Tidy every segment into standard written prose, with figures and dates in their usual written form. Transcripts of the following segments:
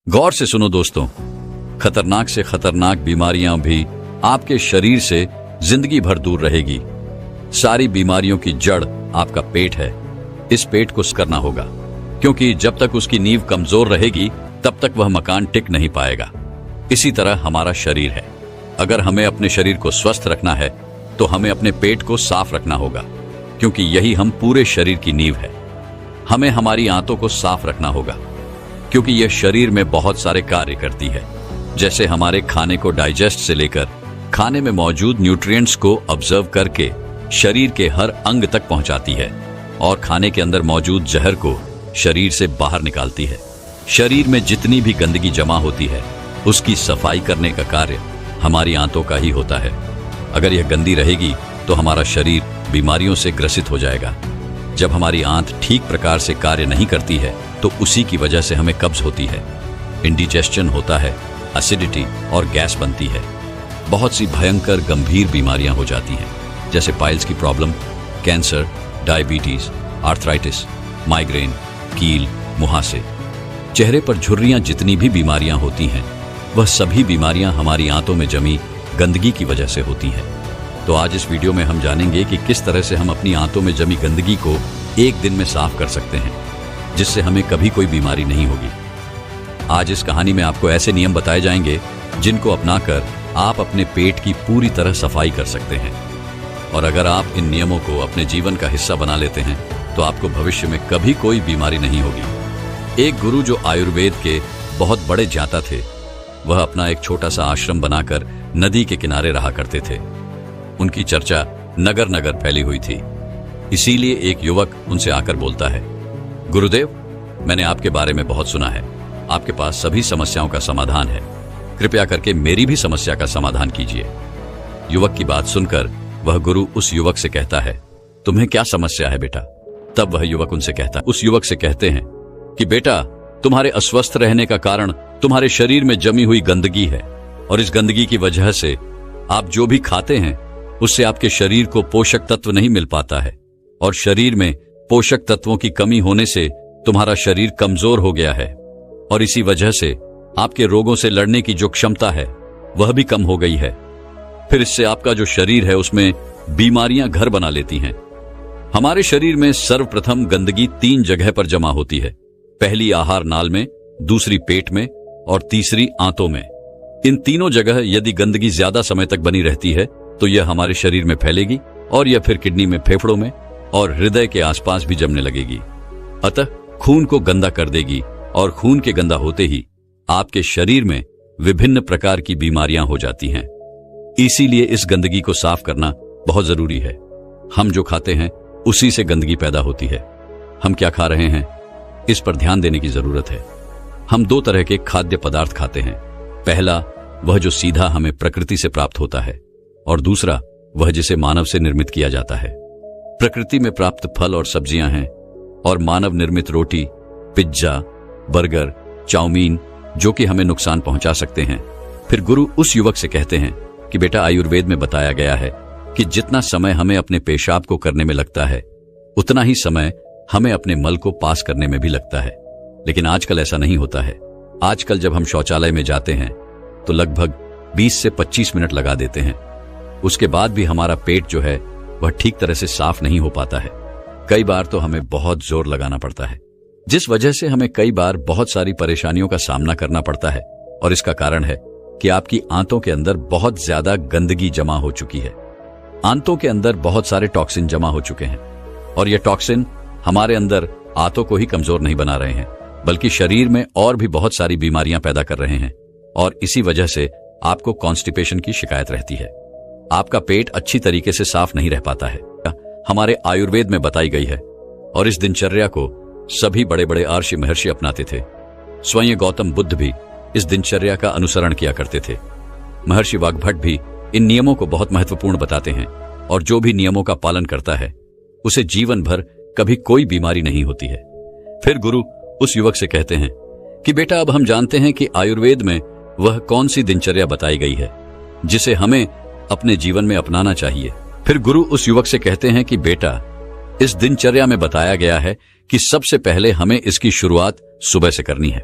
गौर से सुनो दोस्तों, खतरनाक से खतरनाक बीमारियां भी आपके शरीर से जिंदगी भर दूर रहेगी। सारी बीमारियों की जड़ आपका पेट है। इस पेट को करना होगा, क्योंकि जब तक उसकी नींव कमजोर रहेगी तब तक वह मकान टिक नहीं पाएगा। इसी तरह हमारा शरीर है। अगर हमें अपने शरीर को स्वस्थ रखना है तो हमें अपने पेट को साफ रखना होगा, क्योंकि यही हम पूरे शरीर की नींव है। हमें हमारी आंतों को साफ रखना होगा, क्योंकि यह शरीर में बहुत सारे कार्य करती है, जैसे हमारे खाने को डाइजेस्ट से लेकर खाने में मौजूद न्यूट्रिएंट्स को ऑब्जर्व करके शरीर के हर अंग तक पहुंचाती है और खाने के अंदर मौजूद जहर को शरीर से बाहर निकालती है। शरीर में जितनी भी गंदगी जमा होती है उसकी सफाई करने का कार्य हमारी आंतों का ही होता है। अगर यह गंदी रहेगी तो हमारा शरीर बीमारियों से ग्रसित हो जाएगा। जब हमारी आंत ठीक प्रकार से कार्य नहीं करती है तो उसी की वजह से हमें कब्ज होती है, इंडिजेशन होता है, एसिडिटी और गैस बनती है। बहुत सी भयंकर गंभीर बीमारियां हो जाती हैं, जैसे पाइल्स की problem, cancer, diabetes, arthritis, migraine, कील, मुहासे। चेहरे पर झुर्रियां जितनी भी बीमारियां होती हैं वह सभी बीमारियां हमारी आंतों में जमी गंदगी की वजह से होती हैं। तो आज इस वीडियो में हम जानेंगे कि किस तरह से हम अपनी आंतों में जमी गंदगी को एक दिन में साफ कर सकते हैं, जिससे हमें कभी कोई बीमारी नहीं होगी। आज इस कहानी में आपको ऐसे नियम बताए जाएंगे जिनको अपनाकर आप अपने पेट की पूरी तरह सफाई कर सकते हैं। और अगर आप इन नियमों को अपने जीवन का हिस्सा बना लेते हैं तो आपको भविष्य में कभी कोई बीमारी नहीं होगी। एक गुरु जो आयुर्वेद के बहुत बड़े ज्ञाता थे, वह अपना एक छोटा सा आश्रम बनाकर नदी के किनारे रहा करते थे। उनकी चर्चा नगर नगर फैली हुई थी। इसीलिए एक युवक उनसे आकर बोलता है, गुरुदेव, मैंने आपके बारे में बहुत सुना है। आपके पास सभी समस्याओं का समाधान है। कृपया करके मेरी भी समस्या का समाधान कीजिए। युवक की बात सुनकर वह गुरु उस युवक से कहता है, तुम्हें क्या समस्या है बेटा? तब वह युवक उस युवक से कहते हैं कि बेटा, तुम्हारे अस्वस्थ रहने का कारण तुम्हारे शरीर में जमी हुई गंदगी है, और इस गंदगी की वजह से आप जो भी खाते हैं उससे आपके शरीर को पोषक तत्व नहीं मिल पाता है, और शरीर में पोषक तत्वों की कमी होने से तुम्हारा शरीर कमजोर हो गया है, और इसी वजह से आपके रोगों से लड़ने की जो क्षमता है वह भी कम हो गई है। फिर इससे आपका जो शरीर है उसमें बीमारियां घर बना लेती हैं। हमारे शरीर में सर्वप्रथम गंदगी 3 जगह पर जमा होती है। पहली आहार नाल में, दूसरी पेट में और तीसरी आंतों में। इन तीनों जगह यदि गंदगी ज्यादा समय तक बनी रहती है तो यह हमारे शरीर में फैलेगी और यह फिर किडनी में, फेफड़ों में और हृदय के आसपास भी जमने लगेगी। अतः खून को गंदा कर देगी, और खून के गंदा होते ही आपके शरीर में विभिन्न प्रकार की बीमारियां हो जाती हैं। इसीलिए इस गंदगी को साफ करना बहुत जरूरी है। हम जो खाते हैं उसी से गंदगी पैदा होती है। हम क्या खा रहे हैं इस पर ध्यान देने की जरूरत है। हम 2 तरह के खाद्य पदार्थ खाते हैं। पहला वह जो सीधा हमें प्रकृति से प्राप्त होता है, और दूसरा वह जिसे मानव से निर्मित किया जाता है। प्रकृति में प्राप्त फल और सब्जियां हैं, और मानव निर्मित रोटी, पिज्जा, बर्गर, चाउमीन जो कि हमें नुकसान पहुंचा सकते हैं। फिर गुरु उस युवक से कहते हैं कि बेटा, आयुर्वेद में बताया गया है कि जितना समय हमें अपने पेशाब को करने में लगता है उतना ही समय हमें अपने मल को पास करने में भी लगता है। लेकिन आजकल ऐसा नहीं होता है। आजकल जब हम शौचालय में जाते हैं तो लगभग 20 से 25 मिनट लगा देते हैं। उसके बाद भी हमारा पेट जो है वह ठीक तरह से साफ नहीं हो पाता है। कई बार तो हमें बहुत जोर लगाना पड़ता है, जिस वजह से हमें कई बार बहुत सारी परेशानियों का सामना करना पड़ता है। और इसका कारण है कि आपकी आंतों के अंदर बहुत ज्यादा गंदगी जमा हो चुकी है। आंतों के अंदर बहुत सारे टॉक्सिन जमा हो चुके हैं, और ये टॉक्सिन हमारे अंदर आंतों को ही कमजोर नहीं बना रहे हैं, बल्कि शरीर में और भी बहुत सारी बीमारियां पैदा कर रहे हैं। और इसी वजह से आपको कॉन्स्टिपेशन की शिकायत रहती है। आपका पेट अच्छी तरीके से साफ नहीं रह पाता है। हमारे आयुर्वेद में बताई गई है, और इस दिनचर्या को सभी बड़े बड़े ऋषि महर्षि अपनाते थे। स्वयं गौतम बुद्ध भी इस दिनचर्या का अनुसरण किया करते थे। महर्षि वाग्भट भी इन नियमों को बहुत महत्वपूर्ण बताते हैं, और जो भी नियमों का पालन करता है उसे जीवन भर कभी कोई बीमारी नहीं होती है। फिर गुरु उस युवक से कहते हैं कि बेटा, अब हम जानते हैं कि आयुर्वेद में वह कौन सी दिनचर्या बताई गई है जिसे हमें अपने जीवन में अपनाना चाहिए। फिर गुरु उस युवक से कहते हैं कि बेटा, इस दिनचर्या में बताया गया है कि सबसे पहले हमें इसकी शुरुआत सुबह से करनी है।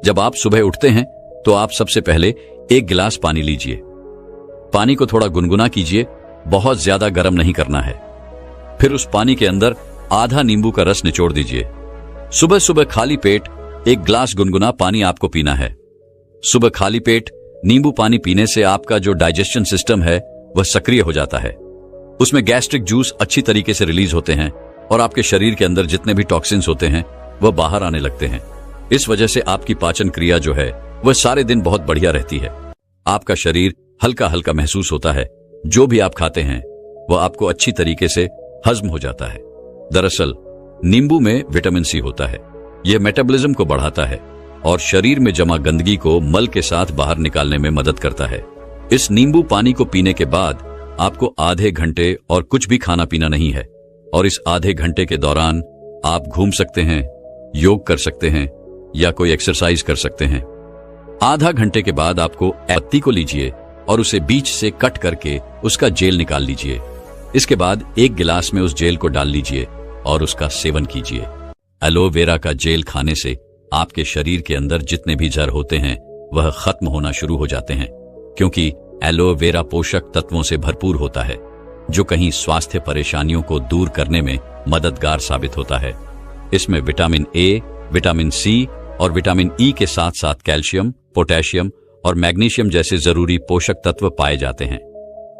जब आप सुबह उठते हैं तो आप सबसे पहले एक गिलास पानी लीजिए। पानी को थोड़ा गुनगुना कीजिए, बहुत ज्यादा गर्म नहीं करना है। फिर उस पानी के अंदर आधा नींबू का रस निचोड़ दीजिए। सुबह सुबह खाली पेट एक गिलास गुनगुना पानी आपको पीना है। सुबह खाली पेट नींबू पानी पीने से आपका जो डाइजेशन सिस्टम है वह सक्रिय हो जाता है। उसमें गैस्ट्रिक जूस अच्छी तरीके से रिलीज होते हैं और आपके शरीर के अंदर जितने भी टॉक्सिन्स होते हैं वह बाहर आने लगते हैं। इस वजह से आपकी पाचन क्रिया जो है वह सारे दिन बहुत बढ़िया रहती है। आपका शरीर हल्का हल्का महसूस होता है। जो भी आप खाते हैं वह आपको अच्छी तरीके से हजम हो जाता है। दरअसल नींबू में विटामिन सी होता है। यह मेटाबॉलिज्म को बढ़ाता है और शरीर में जमा गंदगी को मल के साथ बाहर निकालने में मदद करता है। इस नींबू पानी को पीने के बाद आपको आधे घंटे और कुछ भी खाना पीना नहीं है और इस आधे घंटे के दौरान आप घूम सकते हैं, योग कर सकते हैं या कोई एक्सरसाइज कर सकते हैं। आधा घंटे के बाद आपको पत्ती को लीजिए और उसे बीच से कट करके उसका जेल निकाल लीजिए। इसके बाद एक गिलास में उस जेल को डाल लीजिए और उसका सेवन कीजिए। एलोवेरा का जेल खाने से आपके शरीर के अंदर जितने भी जर होते हैं वह खत्म होना शुरू हो जाते हैं, क्योंकि एलोवेरा पोषक तत्वों से भरपूर होता है जो कहीं स्वास्थ्य परेशानियों को दूर करने में मददगार साबित होता है। इसमें विटामिन ए, विटामिन सी और विटामिन ई के साथ साथ कैल्शियम, पोटेशियम और मैग्नीशियम जैसे जरूरी पोषक तत्व पाए जाते हैं।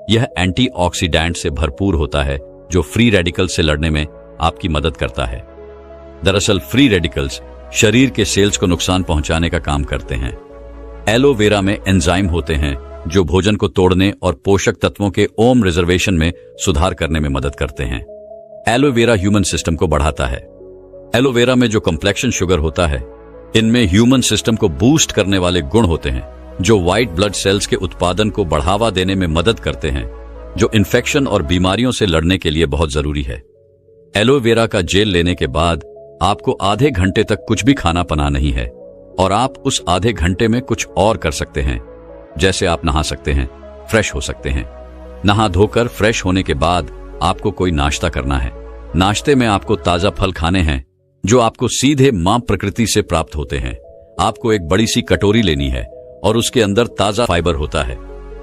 यह एंटीऑक्सीडेंट से भरपूर होता है जो फ्री रेडिकल से लड़ने में आपकी मदद करता है। दरअसल फ्री रेडिकल्स शरीर के सेल्स को नुकसान पहुंचाने का काम करते हैं। एलोवेरा में एंजाइम होते हैं जो भोजन को तोड़ने और पोषक तत्वों के ओम रिजर्वेशन में सुधार करने में मदद करते हैं। एलोवेरा ह्यूमन सिस्टम को बढ़ाता है। एलोवेरा में जो कॉम्प्लेक्शन शुगर होता है, इनमें ह्यूमन सिस्टम को बूस्ट करने वाले गुण होते हैं जो व्हाइट ब्लड सेल्स के उत्पादन को बढ़ावा देने में मदद करते हैं, जो इन्फेक्शन और बीमारियों से लड़ने के लिए बहुत जरूरी है। एलोवेरा का जेल लेने के बाद आपको आधे घंटे तक कुछ भी खाना पना नहीं है और आप उस आधे घंटे में कुछ और कर सकते हैं। जैसे आप नहा सकते हैं, फ्रेश हो सकते हैं। नहा धोकर फ्रेश होने के बाद आपको कोई नाश्ता करना है। नाश्ते में आपको ताजा फल खाने हैं जो आपको सीधे मां प्रकृति से प्राप्त होते हैं। आपको एक बड़ी सी कटोरी लेनी है और उसके अंदर ताजा फाइबर होता है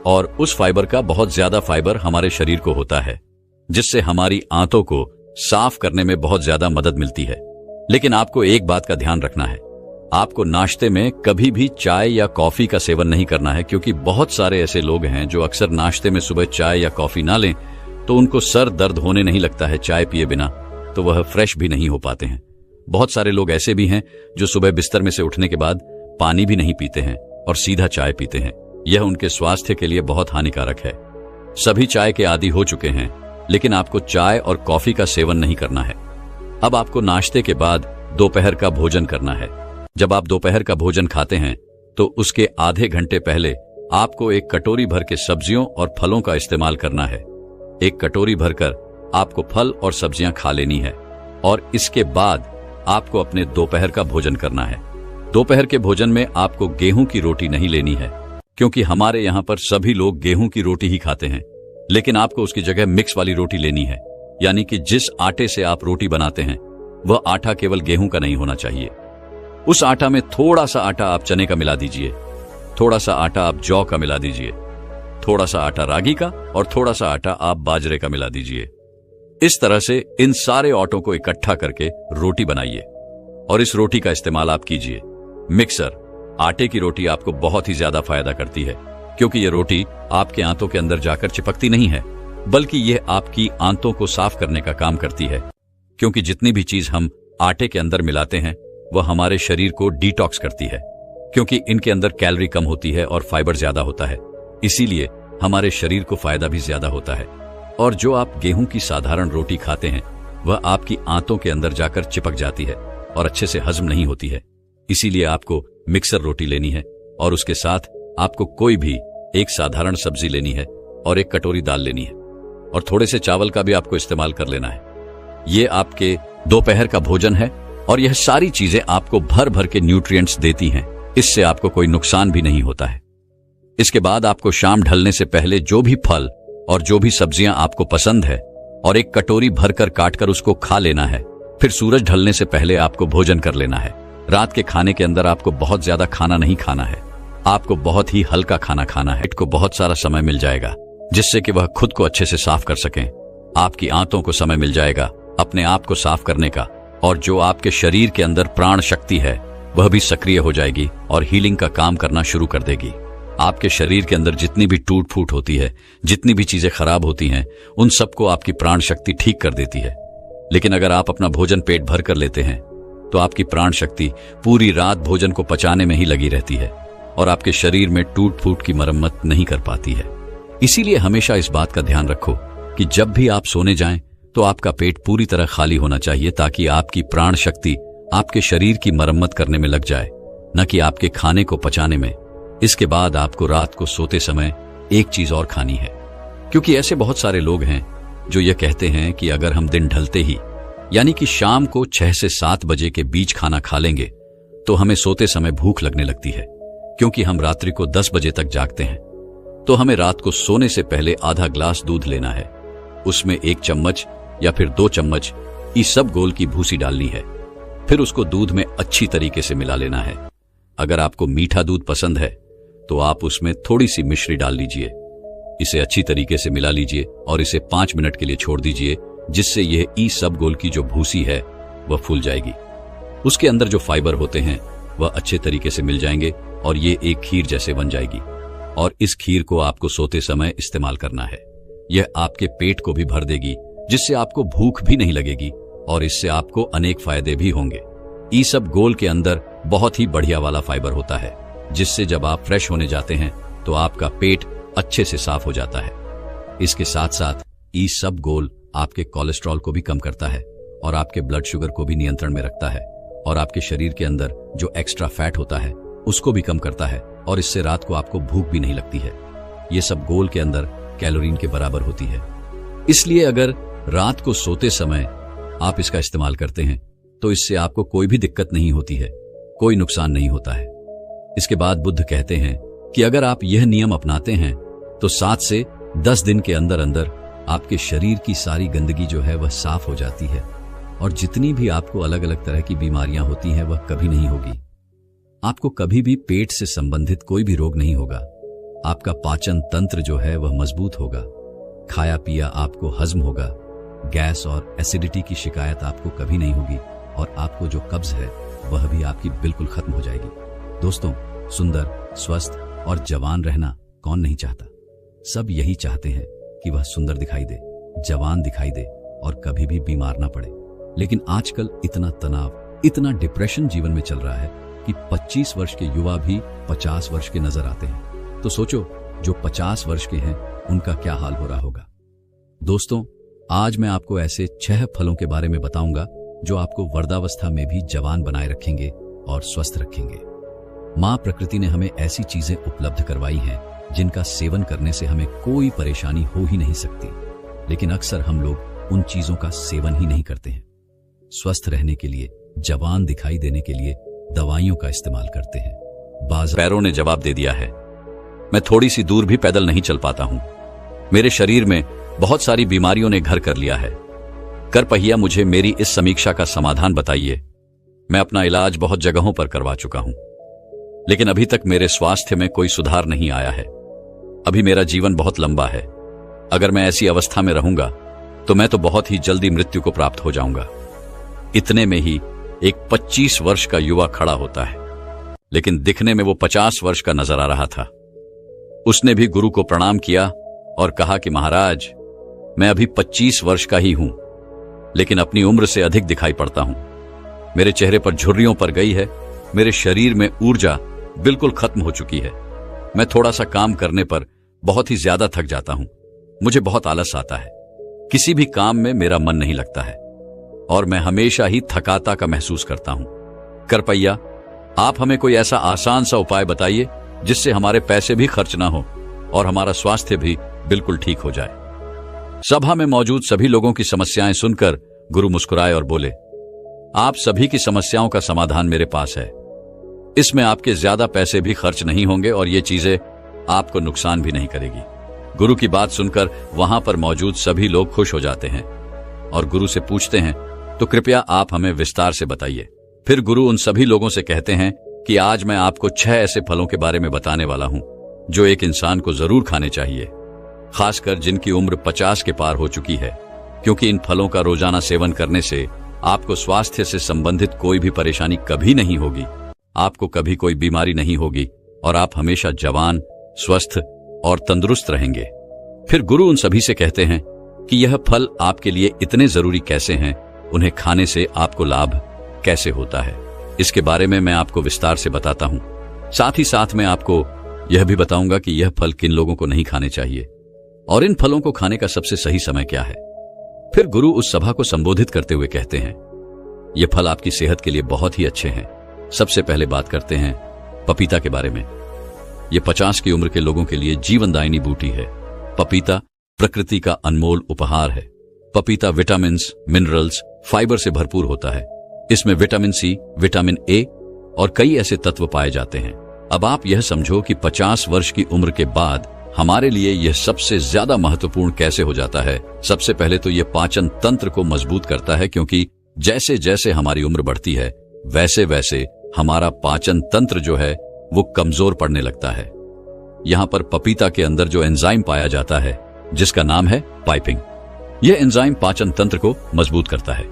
और उस फाइबर का बहुत ज्यादा फाइबर हमारे शरीर को होता है, जिससे हमारी आंतों को साफ करने में बहुत ज्यादा मदद मिलती है। लेकिन आपको एक बात का ध्यान रखना है, आपको नाश्ते में कभी भी चाय या कॉफी का सेवन नहीं करना है, क्योंकि बहुत सारे ऐसे लोग हैं जो अक्सर नाश्ते में सुबह चाय या कॉफी ना लें तो उनको सर दर्द होने नहीं लगता है चाय पिए बिना, तो वह फ्रेश भी नहीं हो पाते हैं। बहुत सारे लोग ऐसे भी हैं जो सुबह बिस्तर में से उठने के बाद पानी भी नहीं पीते हैं और सीधा चाय पीते हैं। यह उनके स्वास्थ्य के लिए बहुत हानिकारक है। सभी चाय के आदी हो चुके हैं, लेकिन आपको चाय और कॉफी का सेवन नहीं करना है। अब आपको नाश्ते के बाद दोपहर का भोजन करना है। जब आप दोपहर का भोजन खाते हैं तो उसके आधे घंटे पहले आपको एक कटोरी भर के सब्जियों और फलों का इस्तेमाल करना है। एक कटोरी भरकर आपको फल और सब्जियां खा लेनी है और इसके बाद आपको अपने दोपहर का भोजन करना है। दोपहर के भोजन में आपको गेहूं की रोटी नहीं लेनी है, क्योंकि हमारे यहाँ पर सभी लोग गेहूं की रोटी ही खाते हैं, लेकिन आपको उसकी जगह मिक्स वाली रोटी लेनी है। यानी कि जिस आटे से आप रोटी बनाते हैं वह आटा केवल गेहूं का नहीं होना चाहिए। उस आटा में थोड़ा सा आटा आप चने का मिला दीजिए, थोड़ा सा आटा आप जौ का मिला दीजिए, थोड़ा सा आटा रागी का और थोड़ा सा आटा आप बाजरे का मिला दीजिए। इस तरह से इन सारे आटों को इकट्ठा करके रोटी बनाइए और इस रोटी का इस्तेमाल आप कीजिए। मिक्सर आटे की रोटी आपको बहुत ही ज्यादा फायदा करती है, क्योंकि यह रोटी आपके आंतों के अंदर जाकर चिपकती नहीं है, बल्कि यह आपकी आंतों को साफ करने का काम करती है। क्योंकि जितनी भी चीज हम आटे के अंदर मिलाते हैं वह हमारे शरीर को डिटॉक्स करती है, क्योंकि इनके अंदर कैलोरी कम होती है और फाइबर ज्यादा होता है, इसीलिए हमारे शरीर को फायदा भी ज्यादा होता है। और जो आप गेहूं की साधारण रोटी खाते हैं वह आपकी आंतों के अंदर जाकर चिपक जाती है और अच्छे से हजम नहीं होती है। इसीलिए आपको मिक्सर रोटी लेनी है और उसके साथ आपको कोई भी एक साधारण सब्जी लेनी है और एक कटोरी दाल लेनी है और थोड़े से चावल का भी आपको इस्तेमाल कर लेना है। ये आपके दोपहर का भोजन है और यह सारी चीजें आपको भर भर के न्यूट्रिएंट्स देती हैं। इससे आपको कोई नुकसान भी नहीं होता है। इसके बाद आपको शाम ढलने से पहले जो भी फल और जो भी सब्जियां आपको पसंद है और एक कटोरी भरकर काटकर उसको खा लेना है। फिर सूरज ढलने से पहले आपको भोजन कर लेना है। रात के खाने के अंदर आपको बहुत ज्यादा खाना नहीं खाना है, आपको बहुत ही हल्का खाना खाना है। पेट को बहुत सारा समय मिल जाएगा जिससे कि वह खुद को अच्छे से साफ कर सकें। आपकी आंतों को समय मिल जाएगा अपने आप को साफ करने का, और जो आपके शरीर के अंदर प्राण शक्ति है वह भी सक्रिय हो जाएगी और हीलिंग का काम करना शुरू कर देगी। आपके शरीर के अंदर जितनी भी टूट फूट होती है, जितनी भी चीजें खराब होती हैं, उन सबको आपकी प्राण शक्ति ठीक कर देती है। लेकिन अगर आप अपना भोजन पेट भर कर लेते हैं तो आपकी प्राण शक्ति पूरी रात भोजन को पचाने में ही लगी रहती है और आपके शरीर में टूट फूट की मरम्मत नहीं कर पाती है। इसीलिए हमेशा इस बात का ध्यान रखो कि जब भी आप सोने जाएं तो आपका पेट पूरी तरह खाली होना चाहिए, ताकि आपकी प्राण शक्ति आपके शरीर की मरम्मत करने में लग जाए, न कि आपके खाने को पचाने में। इसके बाद आपको रात को सोते समय एक चीज और खानी है, क्योंकि ऐसे बहुत सारे लोग हैं जो ये कहते हैं कि अगर हम दिन ढलते ही यानी कि शाम को 6 से 7 बजे के बीच खाना खा लेंगे तो हमें सोते समय भूख लगने लगती है। क्योंकि हम रात्रि को 10 बजे तक जागते हैं तो हमें रात को सोने से पहले आधा ग्लास दूध लेना है, उसमें 1 चम्मच या फिर 2 चम्मच ईसबगोल की भूसी डालनी है, फिर उसको दूध में अच्छी तरीके से मिला लेना है। अगर आपको मीठा दूध पसंद है तो आप उसमें थोड़ी सी मिश्री डाल लीजिए। इसे अच्छी तरीके से मिला लीजिए और इसे 5 मिनट के लिए छोड़ दीजिए, जिससे यह ईसबगोल की जो भूसी है वह फूल जाएगी। उसके अंदर जो फाइबर होते हैं वह अच्छे तरीके से मिल जाएंगे और ये एक खीर जैसे बन जाएगी। और इस खीर को आपको सोते समय इस्तेमाल करना है। यह आपके पेट को भी भर देगी, जिससे आपको भूख भी नहीं लगेगी और इससे आपको अनेक फायदे भी होंगे। ईसबगोल के अंदर बहुत ही बढ़िया वाला फाइबर होता है, जिससे जब आप फ्रेश होने जाते हैं तो आपका पेट अच्छे से साफ हो जाता है। इसके साथ साथ ईसबगोल आपके कोलेस्ट्रॉल को भी कम करता है और आपके ब्लड शुगर को भी नियंत्रण में रखता है और आपके शरीर के अंदर जो एक्स्ट्रा फैट होता है उसको भी कम करता है, और इससे रात को आपको भूख भी नहीं लगती है। ये सब गोल के अंदर कैलोरीन के बराबर होती है। इसलिए अगर रात को सोते समय आप इसका इस्तेमाल करते हैं तो इससे आपको कोई भी दिक्कत नहीं होती है, कोई नुकसान नहीं होता है। इसके बाद बुद्ध कहते हैं कि अगर आप यह नियम अपनाते हैं तो 7 से 10 दिन के अंदर अंदर आपके शरीर की सारी गंदगी जो है वह साफ हो जाती है और जितनी भी आपको अलग अलग तरह की बीमारियां होती हैं वह कभी नहीं होगी। आपको कभी भी पेट से संबंधित कोई भी रोग नहीं होगा। आपका पाचन तंत्र जो है वह मजबूत होगा, खाया पिया आपको हजम होगा, गैस और एसिडिटी की शिकायत आपको कभी नहीं होगी और आपको जो कब्ज है वह भी आपकी बिल्कुल खत्म हो जाएगी। दोस्तों, सुंदर, स्वस्थ और जवान रहना कौन नहीं चाहता। सब यही चाहते हैं कि वह सुंदर दिखाई दे, जवान दिखाई दे और कभी भी बीमार ना पड़े। लेकिन आजकल इतना तनाव, इतना डिप्रेशन जीवन में चल रहा है कि 25 वर्ष के युवा भी 50 वर्ष के नजर आते हैं। तो सोचो, जो 50 वर्ष के हैं उनका क्या हाल हो रहा होगा। दोस्तों, आज मैं आपको ऐसे 6 फलों के बारे में बताऊंगा जो आपको वृद्धावस्था में भी जवान बनाए रखेंगे और स्वस्थ रखेंगे। मां प्रकृति ने हमें ऐसी चीजें उपलब्ध करवाई हैं जिनका सेवन करने से हमें कोई परेशानी हो ही नहीं सकती, लेकिन अक्सर हम लोग उन चीजों का सेवन ही नहीं करते हैं। स्वस्थ रहने के लिए, जवान दिखाई देने के लिए दवाइयों का इस्तेमाल करते हैं। पैरों ने जवाब दे दिया है। मैं थोड़ी सी दूर भी पैदल नहीं चल पाता हूं। मेरे शरीर में बहुत सारी बीमारियों ने घर कर लिया है। करपहिया, मुझे मेरी इस समीक्षा का समाधान बताइए। मैं अपना इलाज बहुत जगहों पर करवा चुका हूं, लेकिन अभी तक मेरे स्वास्थ्य में कोई सुधार नहीं आया है। अभी मेरा जीवन बहुत लंबा है। अगर मैं ऐसी अवस्था में रहूंगा तो मैं तो बहुत ही जल्दी मृत्यु को प्राप्त हो जाऊंगा। इतने में ही एक 25 वर्ष का युवा खड़ा होता है, लेकिन दिखने में वो 50 वर्ष का नजर आ रहा था। उसने भी गुरु को प्रणाम किया और कहा कि महाराज, मैं अभी 25 वर्ष का ही हूं, लेकिन अपनी उम्र से अधिक दिखाई पड़ता हूं। मेरे चेहरे पर झुर्रियों पर गई है, मेरे शरीर में ऊर्जा बिल्कुल खत्म हो चुकी है। मैं थोड़ा सा काम करने पर बहुत ही ज्यादा थक जाता हूं। मुझे बहुत आलस आता है, किसी भी काम में मेरा मन नहीं लगता है और मैं हमेशा ही थकाता का महसूस करता हूं। करपैया, आप हमें कोई ऐसा आसान सा उपाय बताइए जिससे हमारे पैसे भी खर्च ना हो और हमारा स्वास्थ्य भी बिल्कुल ठीक हो जाए। सभा में मौजूद सभी लोगों की समस्याएं सुनकर गुरु मुस्कुराए और बोले, आप सभी की समस्याओं का समाधान मेरे पास है। इसमें आपके ज्यादा पैसे भी खर्च नहीं होंगे और ये चीजें आपको नुकसान भी नहीं करेगी। गुरु की बात सुनकर वहां पर मौजूद सभी लोग खुश हो जाते हैं और गुरु से पूछते हैं, तो कृपया आप हमें विस्तार से बताइए। फिर गुरु उन सभी लोगों से कहते हैं कि आज मैं आपको 6 ऐसे फलों के बारे में बताने वाला हूं जो एक इंसान को जरूर खाने चाहिए, खासकर जिनकी उम्र 50 के पार हो चुकी है, क्योंकि इन फलों का रोजाना सेवन करने से आपको स्वास्थ्य से संबंधित कोई भी परेशानी कभी नहीं होगी, आपको कभी कोई बीमारी नहीं होगी और आप हमेशा जवान, स्वस्थ और तंदुरुस्त रहेंगे। फिर गुरु उन सभी से कहते हैं कि यह फल आपके लिए इतने जरूरी कैसे हैं, उन्हें खाने से आपको लाभ कैसे होता है, इसके बारे में मैं आपको विस्तार से बताता हूं। साथ ही साथ मैं आपको यह भी बताऊंगा कि यह फल किन लोगों को नहीं खाने चाहिए और इन फलों को खाने का सबसे सही समय क्या है। फिर गुरु उस सभा को संबोधित करते हुए कहते हैं, ये फल आपकी सेहत के लिए बहुत ही अच्छे हैं। सबसे पहले बात करते हैं पपीता के बारे में। यह 50 की उम्र के लोगों के लिए जीवनदायिनी बूटी है। पपीता प्रकृति का अनमोल उपहार है। पपीता विटामिन्स, मिनरल्स, फाइबर से भरपूर होता है। इसमें विटामिन सी, विटामिन ए और कई ऐसे तत्व पाए जाते हैं। अब आप यह समझो कि 50 वर्ष की उम्र के बाद हमारे लिए यह सबसे ज्यादा महत्वपूर्ण कैसे हो जाता है। सबसे पहले तो यह पाचन तंत्र को मजबूत करता है, क्योंकि जैसे जैसे हमारी उम्र बढ़ती है वैसे वैसे हमारा पाचन तंत्र जो है वो कमजोर पड़ने लगता है। यहां पर पपीता के अंदर जो एंजाइम पाया जाता है जिसका नाम है पाइपिंग, यह एंजाइम पाचन तंत्र को मजबूत करता है,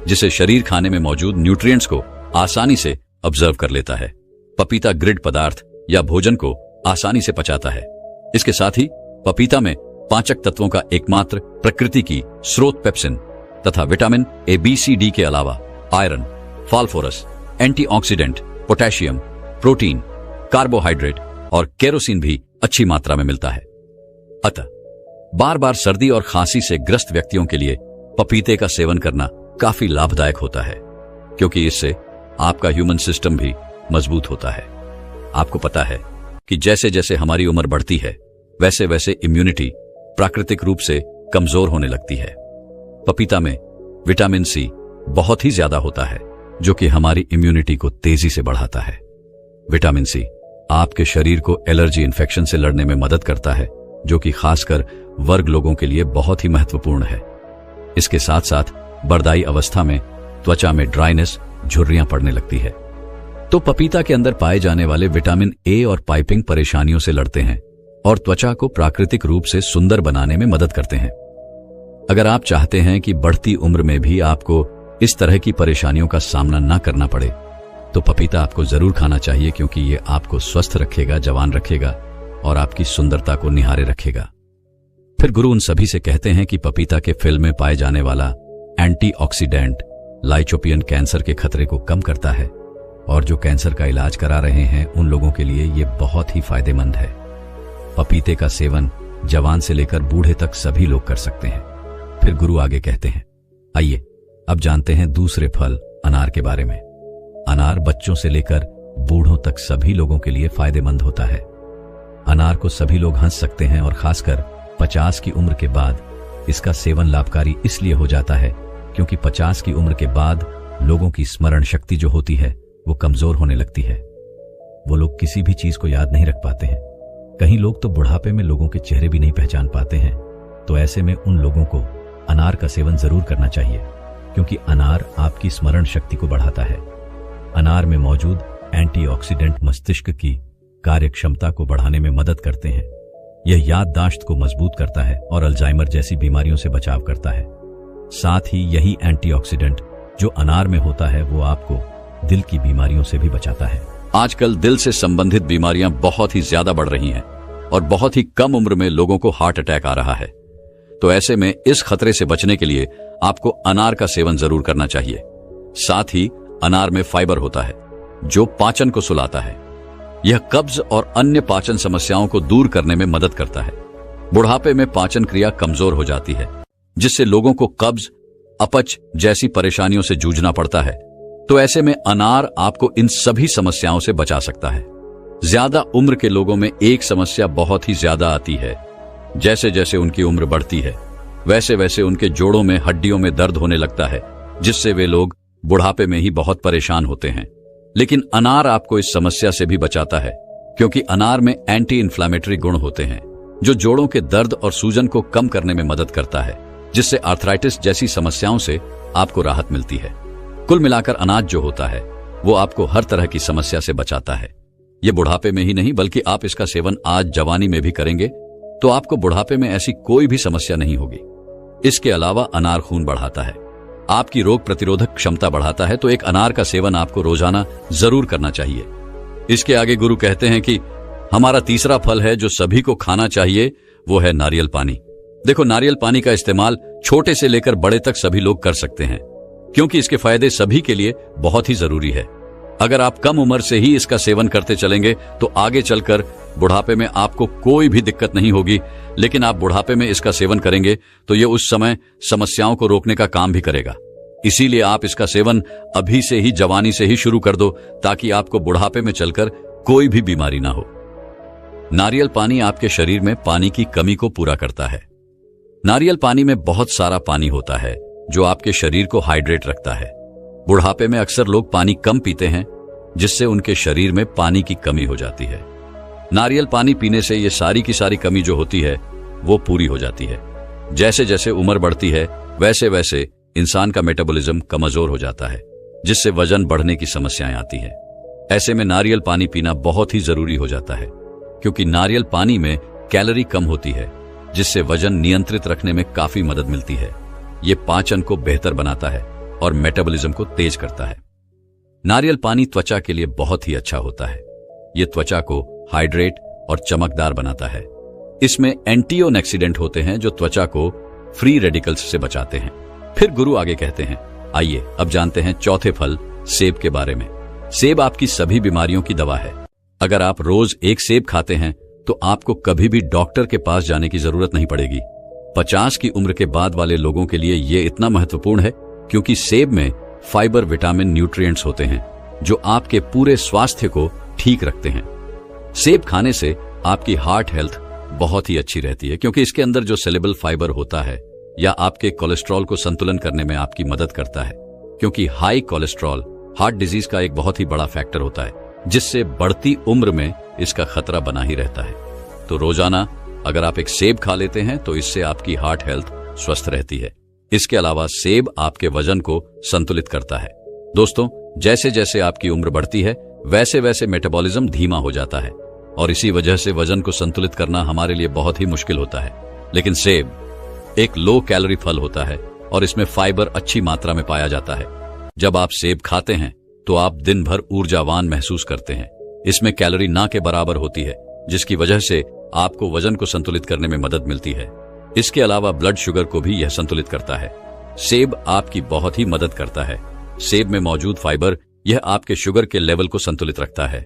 जिसे शरीर खाने में मौजूद न्यूट्रिएंट्स को आसानी से ऑब्जर्व कर लेता है। पपीता ग्रिड पदार्थ या भोजन को आसानी से पचाता है। इसके साथ ही पपीता में पाचक तत्वों का एकमात्र प्रकृति की स्रोत पेप्सिन तथा vitamin A, B, C, D के अलावा iron, phosphorus, antioxidant, potassium, protein, carbohydrate और केरोसिन भी अच्छी मात्रा में मिलता है। अतः बार बार सर्दी और खांसी से ग्रस्त व्यक्तियों के लिए पपीते का सेवन करना काफी लाभदायक होता है, क्योंकि इससे आपका ह्यूमन सिस्टम भी मजबूत होता है। आपको पता है कि जैसे जैसे हमारी उम्र बढ़ती है वैसे वैसे इम्यूनिटी प्राकृतिक रूप से कमजोर होने लगती है। पपीता में विटामिन सी बहुत ही ज्यादा होता है, जो कि हमारी इम्यूनिटी को तेजी से बढ़ाता है। विटामिन सी आपके शरीर को एलर्जी इन्फेक्शन से लड़ने में मदद करता है, जो कि खासकर वर्ग लोगों के लिए बहुत ही महत्वपूर्ण है। इसके साथ साथ बरदाई अवस्था में त्वचा में ड्राइनेस, झुर्रियां पड़ने लगती है। तो पपीता के अंदर पाए जाने वाले विटामिन ए और पाइपिंग परेशानियों से लड़ते हैं और त्वचा को प्राकृतिक रूप से सुंदर बनाने में मदद करते हैं। अगर आप चाहते हैं कि बढ़ती उम्र में भी आपको इस तरह की परेशानियों का सामना न करना पड़े, तो पपीता आपको जरूर खाना चाहिए, क्योंकि ये आपको स्वस्थ रखेगा, जवान रखेगा और आपकी सुंदरता को निहारे रखेगा। फिर गुरु उन सभी से कहते हैं कि पपीता के फल में पाए जाने वाला एंटीऑक्सीडेंट लाइकोपियन कैंसर के खतरे को कम करता है, और जो कैंसर का इलाज करा रहे हैं उन लोगों के लिए ये बहुत ही फायदेमंद है। पपीते का सेवन जवान से लेकर बूढ़े तक सभी लोग कर सकते हैं। फिर गुरु आगे कहते हैं, आइए अब जानते हैं दूसरे फल अनार के बारे में। अनार बच्चों से लेकर बूढ़ों तक सभी लोगों के लिए फायदेमंद होता है। अनार को सभी लोग हंस सकते हैं और खासकर 50 की उम्र के बाद इसका सेवन लाभकारी इसलिए हो जाता है क्योंकि 50 की उम्र के बाद लोगों की स्मरण शक्ति जो होती है वो कमजोर होने लगती है। वो लोग किसी भी चीज को याद नहीं रख पाते हैं। कहीं लोग तो बुढ़ापे में लोगों के चेहरे भी नहीं पहचान पाते हैं। तो ऐसे में उन लोगों को अनार का सेवन जरूर करना चाहिए, क्योंकि अनार आपकी स्मरण शक्ति को बढ़ाता है। अनार में मौजूद एंटीऑक्सीडेंट मस्तिष्क की कार्य क्षमता को बढ़ाने में मदद करते हैं। यह याददाश्त को मजबूत करता है और अल्जाइमर जैसी बीमारियों से बचाव करता है। साथ ही यही एंटीऑक्सीडेंट जो अनार में होता है वो आपको दिल की बीमारियों से भी बचाता है। आजकल दिल से संबंधित बीमारियां बहुत ही ज्यादा बढ़ रही हैं और बहुत ही कम उम्र में लोगों को हार्ट अटैक आ रहा है। तो ऐसे में इस खतरे से बचने के लिए आपको अनार का सेवन जरूर करना चाहिए। साथ ही अनार में फाइबर होता है जो पाचन को सुलाता है। यह कब्ज और अन्य पाचन समस्याओं को दूर करने में मदद करता है। बुढ़ापे में पाचन क्रिया कमजोर हो जाती है, जिससे लोगों को कब्ज, अपच जैसी परेशानियों से जूझना पड़ता है। तो ऐसे में अनार आपको इन सभी समस्याओं से बचा सकता है। ज्यादा उम्र के लोगों में एक समस्या बहुत ही ज्यादा आती है। जैसे जैसे उनकी उम्र बढ़ती है वैसे वैसे उनके जोड़ों में, हड्डियों में दर्द होने लगता है, जिससे वे लोग बुढ़ापे में ही बहुत परेशान होते हैं। लेकिन अनार आपको इस समस्या से भी बचाता है, क्योंकि अनार में एंटी इन्फ्लेमेटरी गुण होते हैं जो जोड़ों के दर्द और सूजन को कम करने में मदद करता है, जिससे आर्थराइटिस जैसी समस्याओं से आपको राहत मिलती है। कुल मिलाकर अनाज जो होता है वो आपको हर तरह की समस्या से बचाता है। ये बुढ़ापे में ही नहीं बल्कि आप इसका सेवन आज जवानी में भी करेंगे तो आपको बुढ़ापे में ऐसी कोई भी समस्या नहीं होगी। इसके अलावा अनार खून बढ़ाता है, आपकी रोग प्रतिरोधक क्षमता बढ़ाता है, तो एक अनार का सेवन आपको रोजाना जरूर करना चाहिए। इसके आगे गुरु कहते हैं कि हमारा तीसरा फल है जो सभी को खाना चाहिए, वो है नारियल पानी। देखो, नारियल पानी का इस्तेमाल छोटे से लेकर बड़े तक सभी लोग कर सकते हैं क्योंकि इसके फायदे सभी के लिए बहुत ही जरूरी है। अगर आप कम उम्र से ही इसका सेवन करते चलेंगे तो आगे चलकर बुढ़ापे में आपको कोई भी दिक्कत नहीं होगी, लेकिन आप बुढ़ापे में इसका सेवन करेंगे तो ये उस समय समस्याओं को रोकने का काम भी करेगा। इसीलिए आप इसका सेवन अभी से ही, जवानी से ही शुरू कर दो ताकि आपको बुढ़ापे में चलकर कोई भी बीमारी ना हो। नारियल पानी आपके शरीर में पानी की कमी को पूरा करता है। नारियल पानी में बहुत सारा पानी होता है जो आपके शरीर को हाइड्रेट रखता है। बुढ़ापे में अक्सर लोग पानी कम पीते हैं जिससे उनके शरीर में पानी की कमी हो जाती है। नारियल पानी पीने से ये सारी की सारी कमी जो होती है वो पूरी हो जाती है। जैसे जैसे उम्र बढ़ती है वैसे वैसे इंसान का मेटाबॉलिज्म कमजोर हो जाता है जिससे वजन बढ़ने की समस्याएं आती हैं। ऐसे में नारियल पानी पीना बहुत ही जरूरी हो जाता है क्योंकि नारियल पानी में कैलोरी कम होती है जिससे वजन नियंत्रित रखने में काफी मदद मिलती है। ये पाचन को बेहतर बनाता है और मेटाबॉलिज्म को तेज करता है। नारियल पानी त्वचा के लिए बहुत ही अच्छा होता है। ये त्वचा को हाइड्रेट और चमकदार बनाता है। इसमें एंटीऑक्सीडेंट होते हैं जो त्वचा को फ्री रेडिकल्स से बचाते हैं। फिर गुरु आगे कहते हैं, आइए अब जानते हैं चौथे फल सेब के बारे में। सेब आपकी सभी बीमारियों की दवा है। अगर आप रोज एक सेब खाते हैं तो आपको कभी भी डॉक्टर के पास जाने की जरूरत नहीं पड़ेगी। 50 की उम्र के बाद वाले लोगों के लिए यह इतना महत्वपूर्ण है क्योंकि सेब में फाइबर, विटामिन, न्यूट्रिएंट्स होते हैं जो आपके पूरे स्वास्थ्य को ठीक रखते हैं। सेब खाने से आपकी हार्ट हेल्थ बहुत ही अच्छी रहती है क्योंकि इसके अंदर जो सेलेबल फाइबर होता है या आपके कोलेस्ट्रॉल को संतुलन करने में आपकी मदद करता है क्योंकि हाई कोलेस्ट्रॉल हार्ट डिजीज का एक बहुत ही बड़ा फैक्टर होता है जिससे बढ़ती उम्र में इसका खतरा बना ही रहता है। तो रोजाना अगर आप एक सेब खा लेते हैं तो इससे आपकी हार्ट हेल्थ स्वस्थ रहती है। इसके अलावा सेब आपके वजन को संतुलित करता है। दोस्तों, जैसे जैसे आपकी उम्र बढ़ती है वैसे वैसे मेटाबॉलिज्म धीमा हो जाता है और इसी वजह से वजन को संतुलित करना हमारे लिए बहुत ही मुश्किल होता है। लेकिन सेब एक लो कैलोरी फल होता है और इसमें फाइबर अच्छी मात्रा में पाया जाता है। जब आप सेब खाते हैं तो आप दिन भर ऊर्जावान महसूस करते हैं। इसमें कैलोरी ना के बराबर होती है जिसकी वजह से आपको वजन को संतुलित करने में मदद मिलती है। इसके अलावा ब्लड शुगर को भी यह संतुलित करता है। सेब आपकी बहुत ही मदद करता है। सेब में मौजूद फाइबर यह आपके शुगर के लेवल को संतुलित रखता है।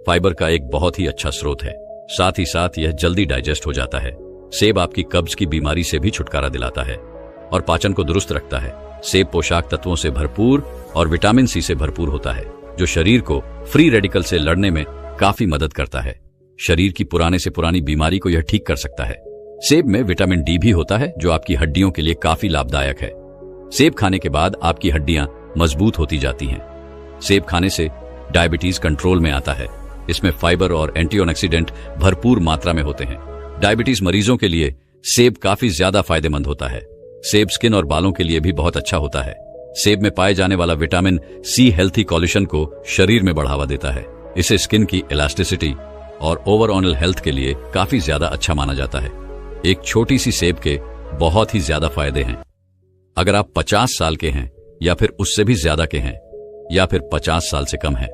फाइबर का एक बहुत ही अच्छा स्रोत है, साथ ही साथ यह जल्दी डाइजेस्ट हो जाता है। सेब आपकी कब्ज की बीमारी से भी छुटकारा दिलाता है और पाचन को दुरुस्त रखता है। सेब पोषक तत्वों से भरपूर और विटामिन सी से भरपूर होता है जो शरीर को फ्री रेडिकल से लड़ने में काफी मदद करता है। शरीर की पुराने से पुरानी बीमारी को यह ठीक कर सकता है। सेब में विटामिन डी भी होता है जो आपकी हड्डियों के लिए काफी लाभदायक है। सेब खाने के बाद आपकी हड्डियां मजबूत होती जाती हैं। सेब खाने से डायबिटीज कंट्रोल में आता है। इसमें फाइबर और एंटीऑक्सीडेंट भरपूर मात्रा में होते हैं। डायबिटीज मरीजों के लिए सेब काफी ज्यादा फायदेमंद होता है। सेब स्किन और बालों के लिए भी बहुत अच्छा होता है। सेब में पाए जाने वाला विटामिन सी हेल्थी कोलेशन को शरीर में बढ़ावा देता है। इसे स्किन की इलास्टिसिटी और ओवरऑल हेल्थ के लिए काफी ज्यादा अच्छा माना जाता है। एक छोटी सी सेब के बहुत ही ज्यादा फायदे हैं। अगर आप 50 साल के हैं या फिर उससे भी ज्यादा के हैं या फिर 50 साल से कम हैं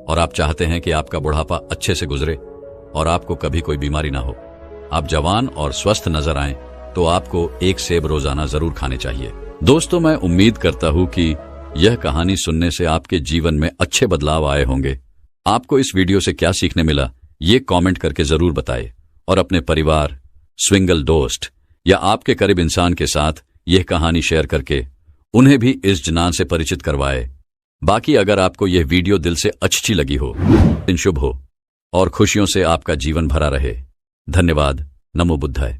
और आप चाहते हैं कि आपका बुढ़ापा अच्छे से गुजरे और आपको कभी कोई बीमारी ना हो, आप जवान और स्वस्थ नजर आएं, तो आपको एक सेब रोजाना जरूर खाने चाहिए। दोस्तों, मैं उम्मीद करता हूं कि यह कहानी सुनने से आपके जीवन में अच्छे बदलाव आए होंगे। आपको इस वीडियो से क्या सीखने मिला ये कमेंट करके जरूर बताएं और अपने परिवार, स्विंगल दोस्त या आपके करीब इंसान के साथ यह कहानी शेयर करके उन्हें भी इस जनान से परिचित करवाए। बाकी अगर आपको यह वीडियो दिल से अच्छी लगी हो, दिन शुभ हो और खुशियों से आपका जीवन भरा रहे। धन्यवाद। नमो बुद्धाय।